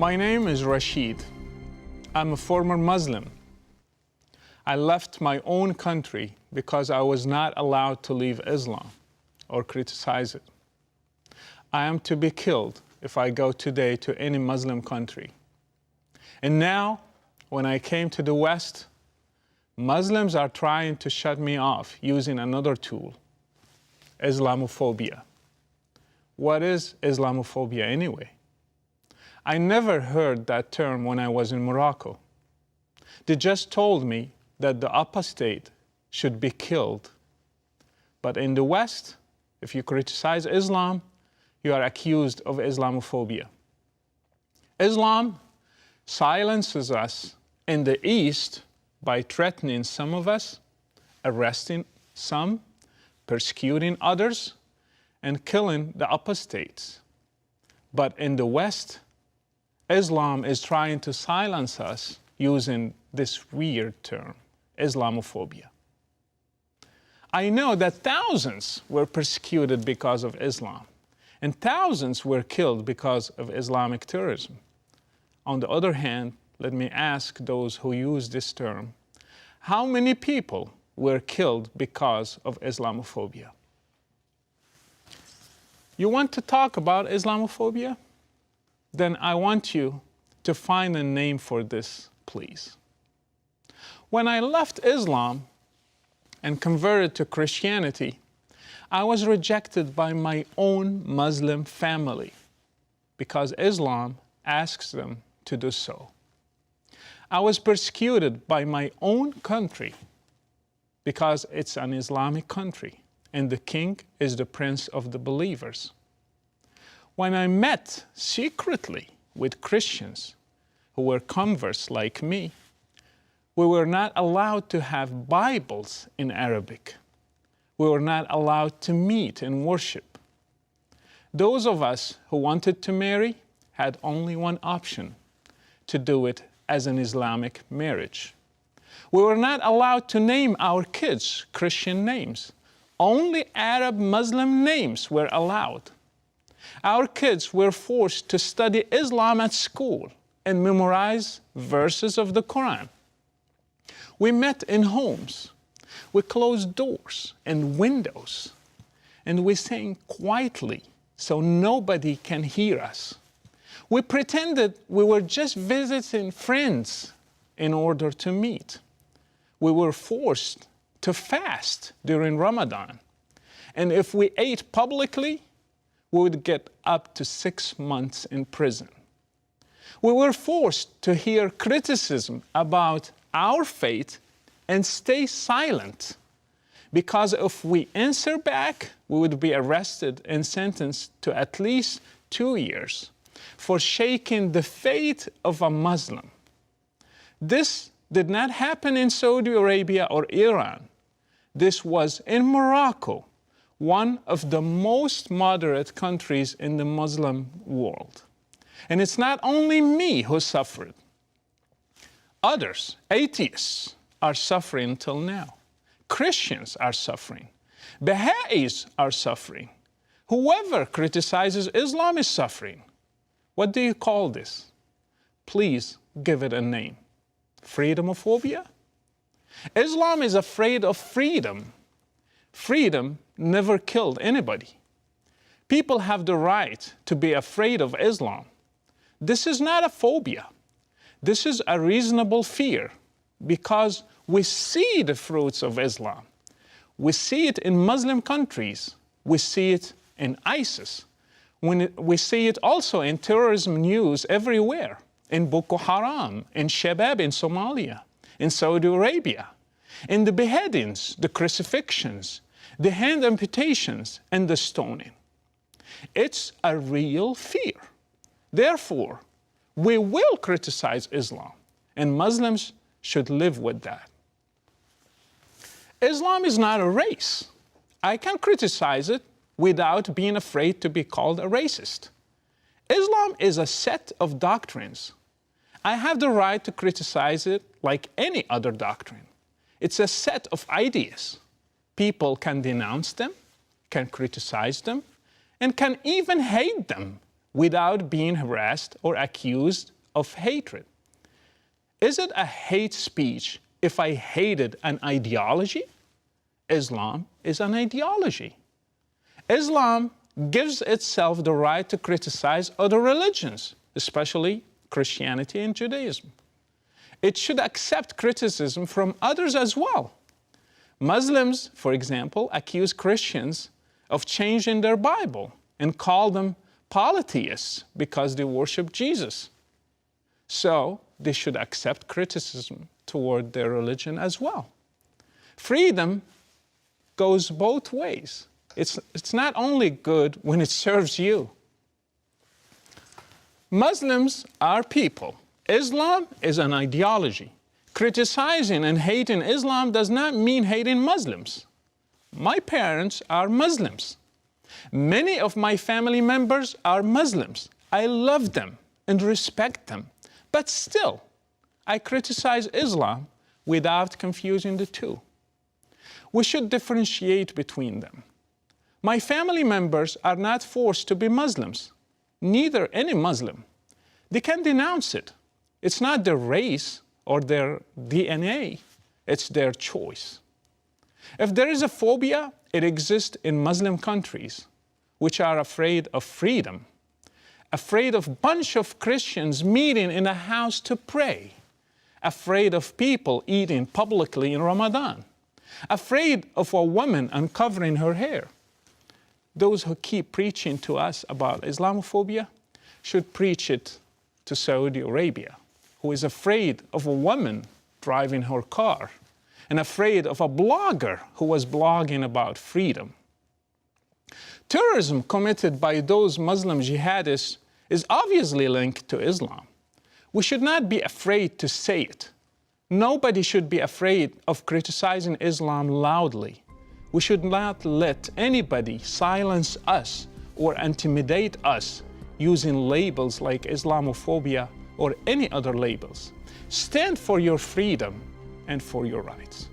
My name is Rachid. I'm a former Muslim. I left my own country because I was not allowed to leave Islam or criticize it. I am to be killed if I go today to any Muslim country. And now, when I came to the West, Muslims are trying to shut me off using another tool, Islamophobia. What is Islamophobia anyway? I never heard that term when I was in Morocco. They just told me that the apostate should be killed. But in the West, if you criticize Islam, you are accused of Islamophobia. Islam silences us in the East by threatening some of us, arresting some, persecuting others, and killing the apostates. But in the West, Islam is trying to silence us using this weird term, Islamophobia. I know that thousands were persecuted because of Islam, and thousands were killed because of Islamic terrorism. On the other hand, let me ask those who use this term, how many people were killed because of Islamophobia? You want to talk about Islamophobia? Then I want you to find a name for this, please. When I left Islam and converted to Christianity, I was rejected by my own Muslim family because Islam asks them to do so. I was persecuted by my own country because it's an Islamic country and the king is the prince of the believers. When I met secretly with Christians who were converts like me, we were not allowed to have Bibles in Arabic. We were not allowed to meet and worship. Those of us who wanted to marry had only one option, to do it as an Islamic marriage. We were not allowed to name our kids Christian names. Only Arab Muslim names were allowed. Our kids were forced to study Islam at school and memorize verses of the Quran. We met in homes. We closed doors and windows, and we sang quietly so nobody can hear us. We pretended we were just visiting friends in order to meet. We were forced to fast during Ramadan, and if we ate publicly, we would get up to 6 months in prison. We were forced to hear criticism about our faith and stay silent, because if we answer back, we would be arrested and sentenced to at least 2 years for shaking the faith of a Muslim. This did not happen in Saudi Arabia or Iran. This was in Morocco, one of the most moderate countries in the Muslim world. And it's not only me who suffered. Others, atheists, are suffering till now. Christians are suffering. Baha'is are suffering. Whoever criticizes Islam is suffering. What do you call this? Please give it a name. Freedomophobia? Islam is afraid of freedom. Freedom never killed anybody. People have the right to be afraid of Islam. This is not a phobia. This is a reasonable fear because we see the fruits of Islam. We see it in Muslim countries. We see it in ISIS. We see it also in terrorism news everywhere, in Boko Haram, in Shabab in Somalia, in Saudi Arabia, in the beheadings, the crucifixions, the hand amputations, and the stoning. It's a real fear. Therefore, we will criticize Islam, and Muslims should live with that. Islam is not a race. I can criticize it without being afraid to be called a racist. Islam is a set of doctrines. I have the right to criticize it like any other doctrine. It's a set of ideas. People can denounce them, can criticize them, and can even hate them without being harassed or accused of hatred. Is it a hate speech if I hated an ideology? Islam is an ideology. Islam gives itself the right to criticize other religions, especially Christianity and Judaism. It should accept criticism from others as well. Muslims, for example, accuse Christians of changing their Bible and call them polytheists because they worship Jesus. So they should accept criticism toward their religion as well. Freedom goes both ways. It's not only good when it serves you. Muslims are people. Islam is an ideology. Criticizing and hating Islam does not mean hating Muslims. My parents are Muslims. Many of my family members are Muslims. I love them and respect them. But still, I criticize Islam without confusing the two. We should differentiate between them. My family members are not forced to be Muslims, neither any Muslim. They can denounce it. It's not their race or their DNA, it's their choice. If there is a phobia, it exists in Muslim countries, which are afraid of freedom, afraid of a bunch of Christians meeting in a house to pray, afraid of people eating publicly in Ramadan, afraid of a woman uncovering her hair. Those who keep preaching to us about Islamophobia should preach it to Saudi Arabia, who is afraid of a woman driving her car and afraid of a blogger who was blogging about freedom. Terrorism committed by those Muslim jihadists is obviously linked to Islam. We should not be afraid to say it. Nobody should be afraid of criticizing Islam loudly. We should not let anybody silence us or intimidate us using labels like Islamophobia or any other labels. Stand for your freedom and for your rights.